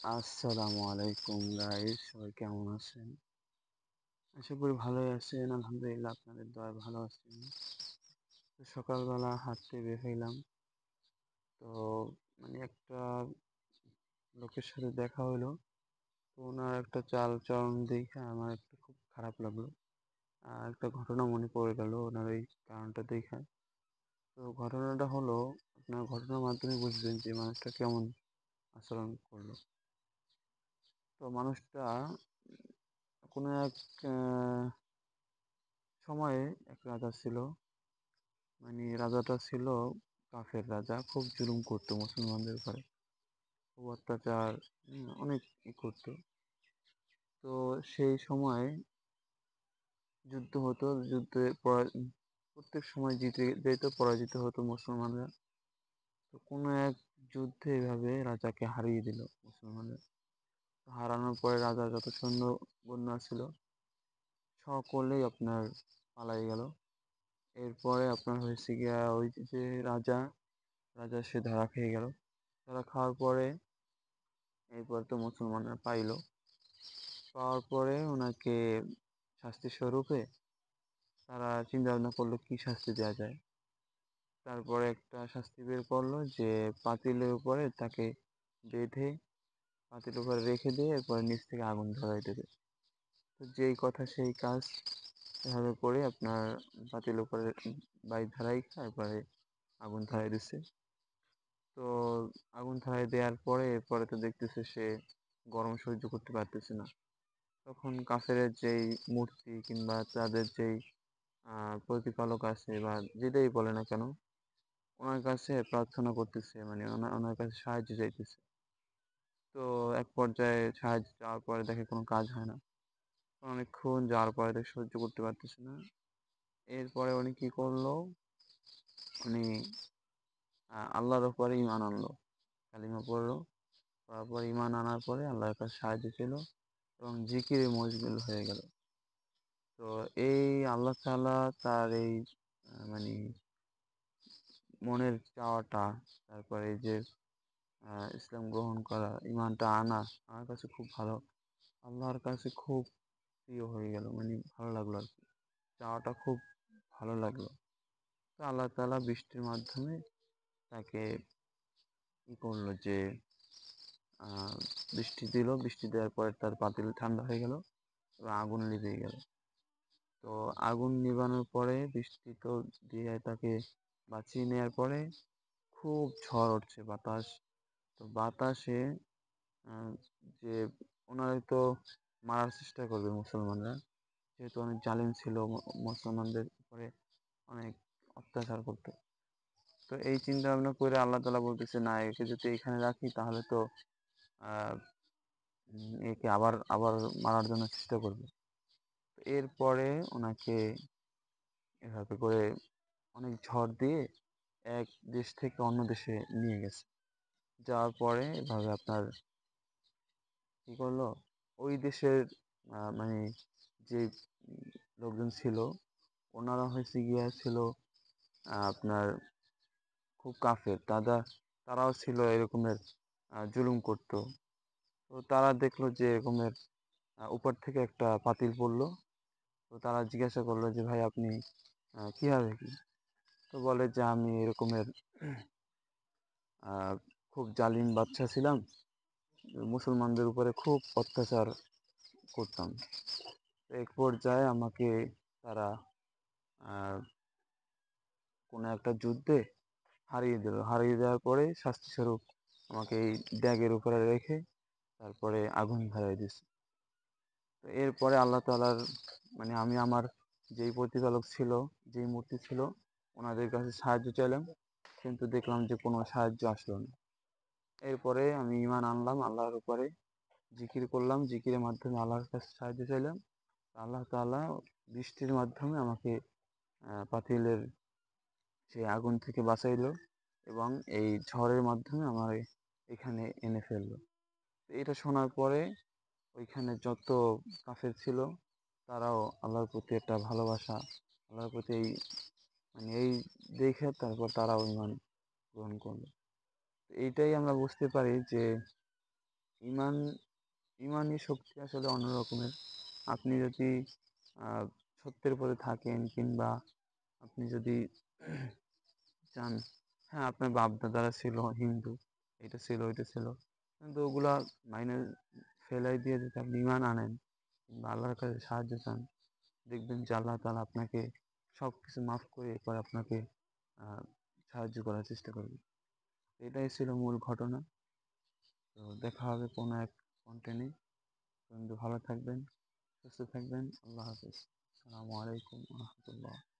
আসসালামু আলাইকুম গাইস, সবাই কেমন আছেন? আশা করি ভালোই আছেন। আলহামদুলিল্লাহ, আপনাদের দয়ায় ভালো আছেন। তো সকালবেলা হাঁটতে বের হইলাম। তো একটা লোকের সাথে দেখা হলো। তো ওনার একটা চাল চলন দেখে আমার একটু খুব খারাপ লাগলো। আর একটা ঘটনা মনে পড়ে গেল ওনার এই কারণটা দেখে। তো ঘটনাটা হলো, আপনার ঘটনার মাধ্যমে বুঝবেন যে মানুষটা কেমন আচরণ করলো। তো মানুষটা কোনো এক সময়ে এক রাজা ছিল। রাজাটা ছিল কাফের রাজা, খুব জুলুম করতো মুসলমানদের উপরে, খুব অত্যাচার, অনেক করতো। তো সেই সময় যুদ্ধ হতো, প্রত্যেক সময় জিতে যেত, পরাজিত হতো মুসলমানরা। তো কোনো এক যুদ্ধে এভাবে রাজাকে হারিয়ে দিল মুসলমানরা। তো হারানোর পরে রাজা যত সৈন্য বন্যা ছিল সকলেই আপনার পালাই গেল। এরপরে আপনার হয়েছে গিয়া ওই যে রাজা রাজা সে ধরা খেয়ে গেল। ধরা খাওয়ার পরে এরপর তো মুসলমানরা পাওয়ার পরে ওনাকে শাস্তি স্বরূপে তারা চিন্তা ভাবনা করলো কি শাস্তি দেওয়া যায়। তারপরে একটা শাস্তি বের করলো যে পাতিলের উপরে তাকে বেঁধে পাতিলের উপরে রেখে দিয়ে এরপরে নিচ থেকে আগুন ধরাই দেবে। তো যেই কথা সেই কাজ, এভাবে করে আপনার পাতিলের উপরে বাইক ধরাই এরপরে আগুন ধরাই দিচ্ছে। তো আগুন ধরাই দেওয়ার পরে এরপরে তো দেখতেছে সে গরম সহ্য করতে পারতেছে না। তখন কাফেরের যেই মূর্তি কিংবা তাদের যেই প্রতিপালক আছে বা যেটাই বলে না কেন, ওনার কাছে প্রার্থনা করতেছে, ওনার কাছে সাহায্য চাইতেছে। তো এক পর্যায়ে সাহায্য চাওয়ার পরে দেখে কোনো কাজ হয় না। অনেকক্ষণ যাওয়ার পরে দেখে সহ্য করতে পারতেছে না। এরপরে উনি কি করলো, উনি আল্লাহর উপরে ইমান আনলো, কালিমা পড়লো। তারপর ইমান আনার পরে আল্লাহর কাছে সাহায্য ছিল এবং জিকিরে মশগুল হয়ে গেল। তো এই আল্লাহ তাআলা তার এই মানে মনের চাওয়াটা, তারপরে এই যে ইসলাম গ্রহণ করা, ইমানটা আনা আমার কাছে খুব ভালো, আল্লাহর কাছে খুব প্রিয় হয়ে গেল, ভালো লাগলো আর কি। চাওয়াটা খুব ভালো লাগলো। তো আল্লাহ তাআলা বৃষ্টির মাধ্যমে তাকে কি করলো যে বৃষ্টি দিল। বৃষ্টি দেওয়ার পরে তার পাতিল ঠান্ডা হয়ে গেল এবং আগুন নিভে গেল। তো আগুন নিভানোর পরে বৃষ্টি তো দিয়ে তাকে বাঁচিয়ে নেওয়ার পরে খুব ঝড় উঠছে, বাতাস। তো বাতাসে আহ, যে ওনারা তো মারার চেষ্টা করবে মুসলমানরা, যেহেতু অনেক জালিম ছিল, মুসলমানদের উপরে অনেক অত্যাচার করতো। তো এই চিন্তা ভাবনা করে আল্লাহ তাআলা বলতেছে, না একে যদি এখানে রাখি তাহলে তো আহ একে আবার আবার মারার জন্য চেষ্টা করবে। এরপরে ওনাকে এভাবে করে অনেক ঝড় দিয়ে এক দেশ থেকে অন্য দেশে নিয়ে গেছে। যাওয়ার পরে এভাবে আপনার কি করলো, ওই দেশের মানে যে লোকজন ছিল, ওনারা হয়েছে গিয়া ছিল আপনার খুব কাফের দাদা, তারাও ছিল এরকমের জুলুম করতো। তো তারা দেখলো যে এরকমের উপর থেকে একটা পাতিল পড়লো। তো তারা জিজ্ঞাসা করলো যে ভাই আপনি কিভাবে কি? তো বলে যে আমি এরকমের আহ খুব জালিম বাদশা ছিলাম, মুসলমানদের উপরে খুব অত্যাচার করতাম। তো এক পর্যায়ে আমাকে তারা আহ কোনো একটা যুদ্ধে হারিয়ে দিল। হারিয়ে দেওয়ার পরে শাস্তিস্বরূপ আমাকে এই ড্যাগের উপরে রেখে তারপরে আগুন ধরাই দিছে। তো এরপরে আল্লাহ তাআলার আমি আমার যেই প্রতিপালক ছিল, যেই মূর্তি ছিল, ওনাদের কাছে সাহায্য চাইলাম, কিন্তু দেখলাম যে কোনো সাহায্য আসলো না। এরপরে আমি ঈমান আনলাম আল্লাহর উপরে, জিকির করলাম, জিকিরের মাধ্যমে আল্লাহর কাছে সাহায্য চাইলাম। আল্লাহ তাআলা বৃষ্টির মাধ্যমে আমাকে পাতিলের সেই আগুন থেকে বাঁচাইলো এবং এই ঝড়ের মাধ্যমে আমার এখানে এনে ফেললো। এটা শোনার পরে ওইখানে যত কাফের ছিল তারাও আল্লাহর প্রতি একটা ভালোবাসা, আল্লাহর প্রতি এই দেখে তারপর তারাও ঈমান গ্রহণ করলো। এইটাই আমরা বুঝতে পারি যে ইমান ইমানই শক্তি আসলে অন্য রকমের। আপনি যদি আহ, সত্যের পথে থাকেন, কিংবা আপনি যদি চান, হ্যাঁ আপনার বাপ দাদারা ছিল হিন্দু, এটা ছিল ওইটা ছিল, কিন্তু ওগুলা মাইনে ফেলাই দিয়ে যদি আপনি ইমান আনেন কিংবা আল্লাহর কাছে সাহায্য চান, দেখবেন যে আল্লাহ তাআলা আপনাকে সব কিছু মাফ করে এরপর আপনাকে আহ, সাহায্য করার চেষ্টা করবে। এটাই ছিল মূল ঘটনা। তো দেখা হবে কোনো এক কন্টেন্টে। বন্ধু ভালো থাকবেন, সুস্থ থাকবেন, আল্লাহ হাফিজ, আসসালামু আলাইকুম রহমতুল্লাহ।